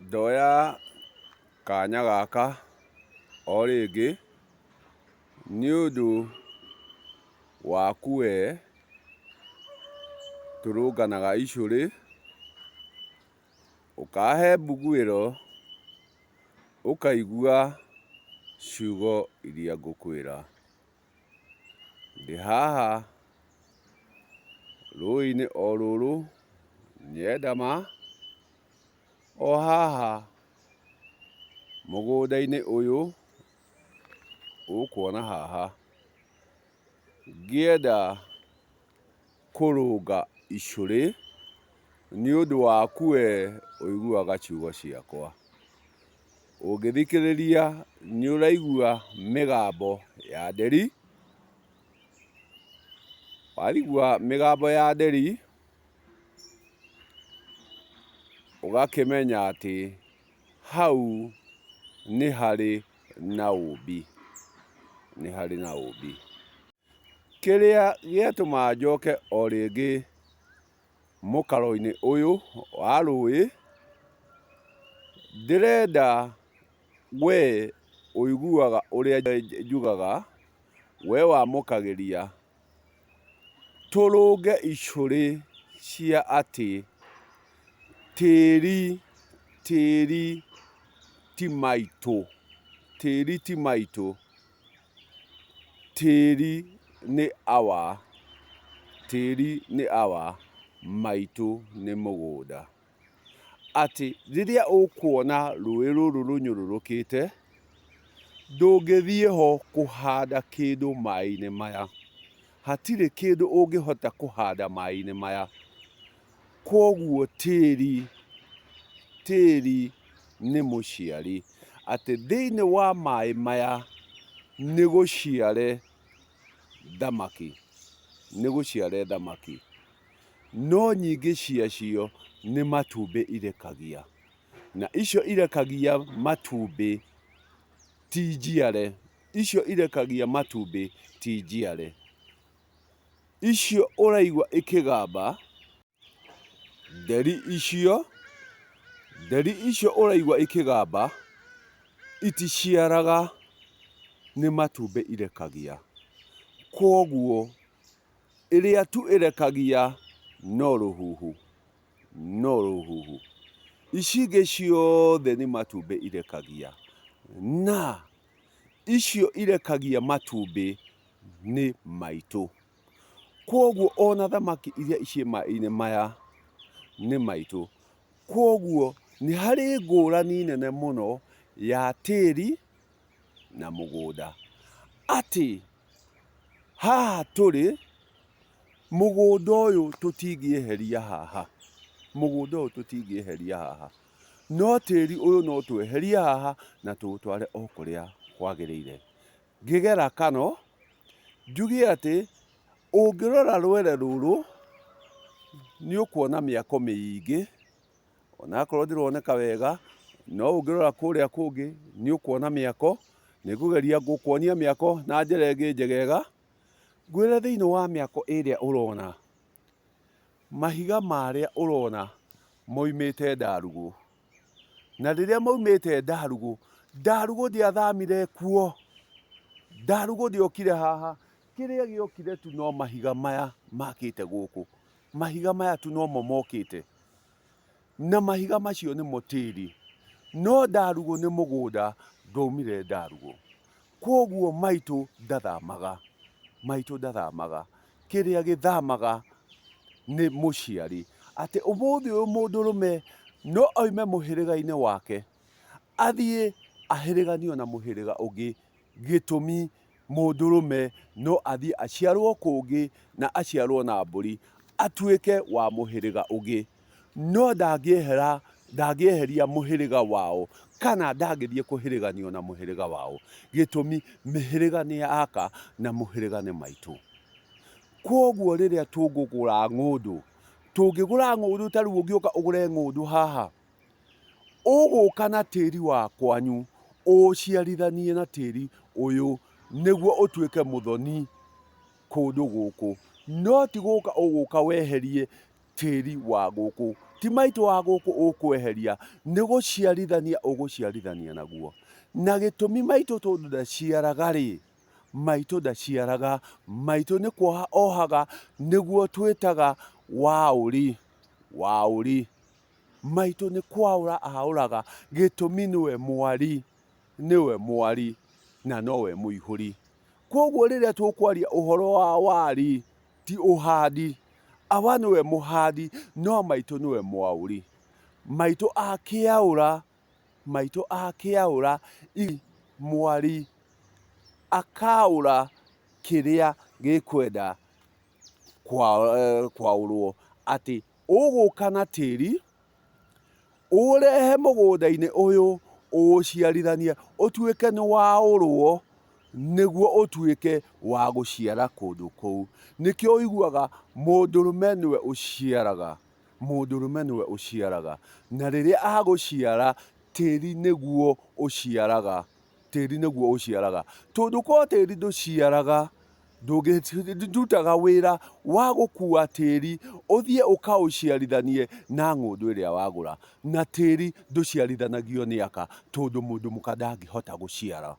Ndoya kanya gaka o rĩngĩ nĩ ũndũ waku we tũrũnganaga icũrĩ, ũkahe mbuguĩro, ũkaigua ciugo iria ngũkwĩra. Ndĩ haha rũĩ-inĩ o rũrũ Nyendama, o haha mũgũnda-inĩ ũyũ ũkuona haha, ngĩenda kũrũnga icũrĩ nĩ ũndũ waku we ũiguaga ciugo ciakwa. Ũngĩthikĩrĩria nĩ ũraigua mĩgambo ya nderi, waigua mĩgambo ya nderi ũgakĩmenya atĩ hau nĩ harĩ na ũmbi, nĩ harĩ na ũmbi. Kĩrĩa gĩatũma njoke o rĩngĩ mũkaro-inĩ ũyũ wa rũĩ, ndĩrenda we ũiguaga ũrĩa njugaga, we wamũkagĩria, tũrũnge icũrĩ cia atĩ tĩri ti maitũ, tĩri ti maitũ, tĩri nĩ awa, tĩri nĩ awa, maitũ nĩ mũgũnda. Atĩ rĩrĩa ũkuona rũĩ rũrũ rũnyũrũrũkĩte, ndũngĩthiĩ ho kũhanda kĩndũ maĩ-inĩ maya. Hatirĩ kĩndũ ũngĩhota kũhanda maĩ-inĩ maya. Koguo tĩri nĩ mũciari, atĩ thĩinĩ wa maĩ maya nĩ gũciare thamaki, nĩ gũciare thamaki. No nyingĩ ciacio nĩ matumbĩ irekagia, na icio irekagia matumbĩ ti njiare, icio irekagia matumbĩ ti njiare. Icio ũraigua ikĩgamba, nderi icio ũraigua ikĩgamba iticiaraga, nĩ matumbĩ irekagia. Koguo ĩrĩa tu ĩrekagia no rũhuhu, no rũhuhu. Ici ingĩ ciothe nĩ matumbĩ irekagia, na icio irekagia matumbĩ nĩ maitũ. Koguo ona thamaki iria ciĩ maĩ-inĩ maya nĩ maitũ. Koguo nĩ harĩ ngũrani nene mũno ya tĩri na mũgũnda. Atĩ haha tũrĩ, mũgũnda ũyũ tũtingĩeheria haha, mũgũnda ũyũ tũtingĩeheria haha, no tĩri ũyũ no tweherie haha na tũũtware o kũrĩa kwagĩrĩire. Ngĩgera kano njuge atĩ ũngĩrora rwere rũrũ nĩ ũkuona mĩako mĩingĩ, onakorwo ndĩroneka wega, no ũngĩrora kũrĩa kũngĩ nĩ ũkuona mĩako. Nĩ ngũgeria gũkuonia mĩako na njĩra ĩngĩ njegega. Ngwĩre thĩinĩ wa mĩako ĩrĩa ũrona, mahiga marĩa ũrona moimĩte Ndarugũ. Na rĩrĩa moimĩte Ndarugũ, Ndarugũ ndiathamire kuo, Ndarugũ ndiokire haha, kĩrĩa gĩokire tu no mahiga maya makĩte gũkũ, mahiga maya tu nomo mokĩte, na mahiga macio nĩmo tĩri. No Ndarugũ nĩ mũgũnda, ndaumire Ndarugũ. Koguo maitũ ndathamaga, maitũ ndathamaga. Kĩrĩa gĩthamaga nĩ mũciari. Atĩ ũmũthĩ ũyũ mũndũrũme no oime mũhĩrĩga-inĩ wake, athiĩ ahĩrĩganio na mũhĩrĩga ũngĩ. Gĩtũmi mũndũrũme no athiĩ aciarwo kũngĩ na aciarwo na mbũri, atuĩke wa mũhĩrĩga ũngĩ, no ndangĩeheria mũhĩrĩga wao, kana ndangĩthiĩ kũhĩrĩganio na mũhĩrĩga wao. Gĩtũmi mĩhĩrĩga nĩ yaka na mũhĩrĩga nĩ maitũ. Koguo rĩrĩa tũngũgũra ng'ũndũ, tũngĩgũra ng'ũndũ, ta rĩu ũngĩũka ũgũre ng'ũndũ haha, ũgũka na tĩri wa kwanyu ũciarithanie na tĩri ũyũ nĩguo ũtuĩke mũthoni kũndũ gũkũ, no ti gũka ũgũka weherie tĩri wa gũkũ ti maitũ wa gũkũ ũkweheria, nĩ gũciarithania ũgũciarithania naguo. Na gĩtũmi maitũ tondũ ndaciaraga rĩ, maitũ ndaciaraga, maitũ nĩ kuoha ohaga, nĩguo twĩtaga waũri, waũri. Maitũ nĩ kwaũra aũraga, gĩtũmi nĩwe mwari, na nowe mũihũri. Koguo rĩrĩa tũkwaria ũhoro wa wari, ti ũhandi, awa nĩwe mũhandi, no maitũ nĩwe mwaũri. Maitũ akĩaũra, mwari akaũra kĩrĩa gĩkwenda kwaũrwo, atĩ ũgũka na tĩri, ũrehe mũgũnda-inĩ ũyũ, ũciarithanie, ũtuĩke nĩ waũrwo, nĩguo ũtuĩke wa gũciara kũndũ kũu. Nĩkĩo ũiguaga mũndũrũme nĩwe ũciaraga, na rĩrĩa agũciara, tĩri nĩguo ũciaraga, tondũ korwo tĩri ndũciaraga, ndũngĩrutaga wĩra wa gũkua tĩri ũthiĩ ũkaũciarithanie na ng'ũndũ ĩrĩa wagũra, na tĩri ndũciarithanagio nĩ aka, tondũ mũndũ mũka ndangĩhota gũciara.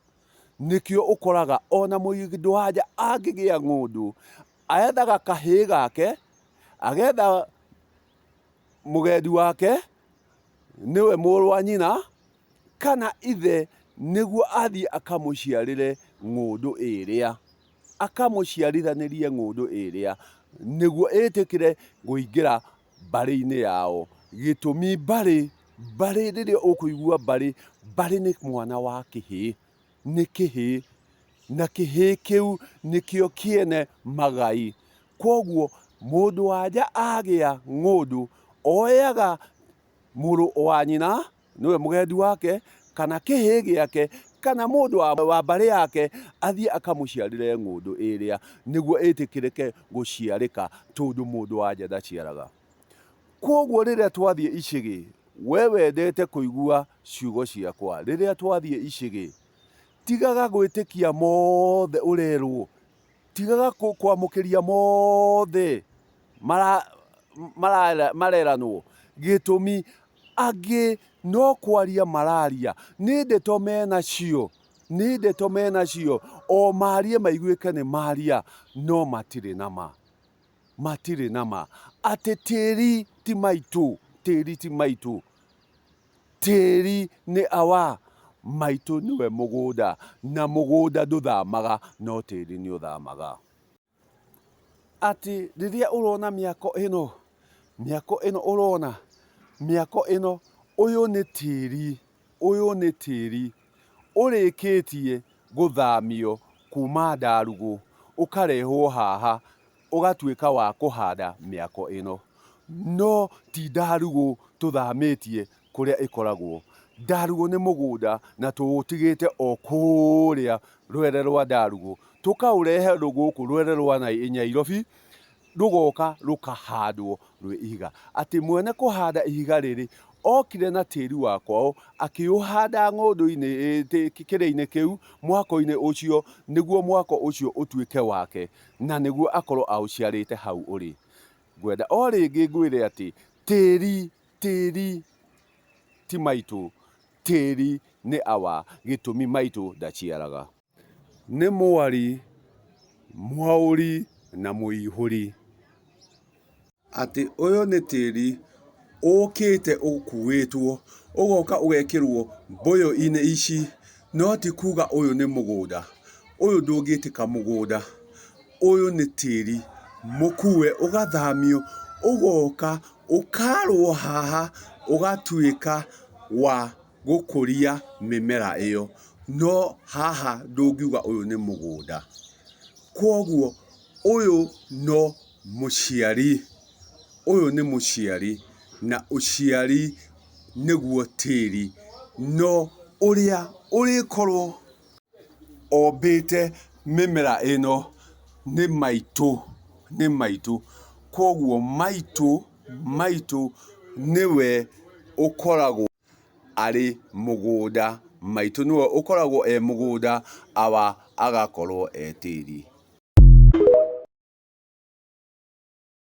Nĩkĩo ũkoraga ona mũndũ wa nja angĩgĩa ng'ũndũ, ethaga kahĩĩ gake, agetha mũgendi wake, nĩwe mũrũ wa nyina, kana ithe, nĩguo athiĩ akamũciarĩre ng'ũndũ ĩrĩa, akamũciarithanĩrie ng'ũndũ ĩrĩa, nĩguo ĩtĩkĩre kũingĩra mbarĩ-inĩ yao. Gĩtũmi mbarĩ rĩrĩa ũkũigua mbarĩ nĩ mwana wa kĩhĩĩ, nĩ kĩhĩĩ, na kĩhĩĩ kĩu nĩkĩo kĩene magai. Koguo mũndũ wa nja agĩa ng'ũndũ, oyaga mũrũ wa nyina, nĩwe mũgendi wake, kana kĩhĩĩ gĩake, kana mũndũ wa mbarĩ yake, athiĩ akamũciarĩre ng'ũndũ ĩrĩa, nĩguo ĩtĩkĩrĩke gũciarĩka, tondũ mũndũ wa nja ndaciaraga. Koguo rĩrĩa twathiĩ icigĩ, we wendete kũigua ciugo ciakwa, rĩrĩa twathiĩ icigĩ, tigaga gwĩtĩkia mothe ũrerwo, tigaga kwamũkĩria mothe mareranwo, gĩtũmi angĩ no kwaria mararia, nĩ ndeto menacio, o marie maiguĩke nĩ maria, no matirĩ nama, atĩ tĩri ti maitũ, tĩri nĩ awa, maitũ nĩwe mũgũnda, na mũgũnda ndũthamaga, no tĩri nĩ ũthamaga. Atĩ rĩrĩa ũrona mĩako ĩno ũrona, mĩako ĩno, ũyũ nĩ tĩri ũrĩkĩtie gũthamio kuma Ndarugũ, ũkarehwo haha, ũgatuĩka wa kũhanda mĩako ĩno. No ti Ndarugũ tũthamĩtie kũrĩa ĩkoragwo. Ndarugũ nĩ mũgũnda, na tũũtigĩte o kũrĩa rwere rwa Ndarugũ, tũkaũrehe gũkũ rwere rwa Nyairobi, rũgoka rũkahandwo rwĩ ihiga. Atĩ mwene kũhanda ihiga rĩrĩ, okire na tĩri wa kwao, akĩũhanda ng'ũndũ-inĩ kĩrĩa-inĩ kĩu, mwako-inĩ ũcio, nĩguo mwako ũcio ũtuĩke wake, na nĩguo akorwo aũciarĩte hau ũrĩ. Ngwenda o rĩngĩ ngwĩre atĩ, tĩri ti maitũ, tĩri nĩ awa, gĩtũmi maitũ ndaciaraga. Nĩ mwari, mwaũri, na mũihũri. Atĩ ũyũ nĩ tĩri ũkĩte ũkuĩtwo, ũgoka ũgekĩrwo mbũyũ-inĩ ici, no ti kuga ũyũ nĩ mũgũnda, ũyũ ndũngĩtĩka mũgũnda, ũyũ nĩ tĩri mũkue, ũgathamio, ũgoka ũkarwo haha, ũgatuĩka wa gũkũria mĩmera ĩyo, no haha ndũngiuga ũyũ nĩ mũgũnda. Koguo ũyũ no mũciari, na ũciari nĩguo tĩri, no ũrĩa ũrĩkorwo ombĩte mĩmera ĩno nĩ maitũ. Koguo maitũ nĩwe ũkoragwo arĩ mũgũnda, maitũ nĩwe ũkoragwo e mũgũnda, awa agakorwo e tĩri.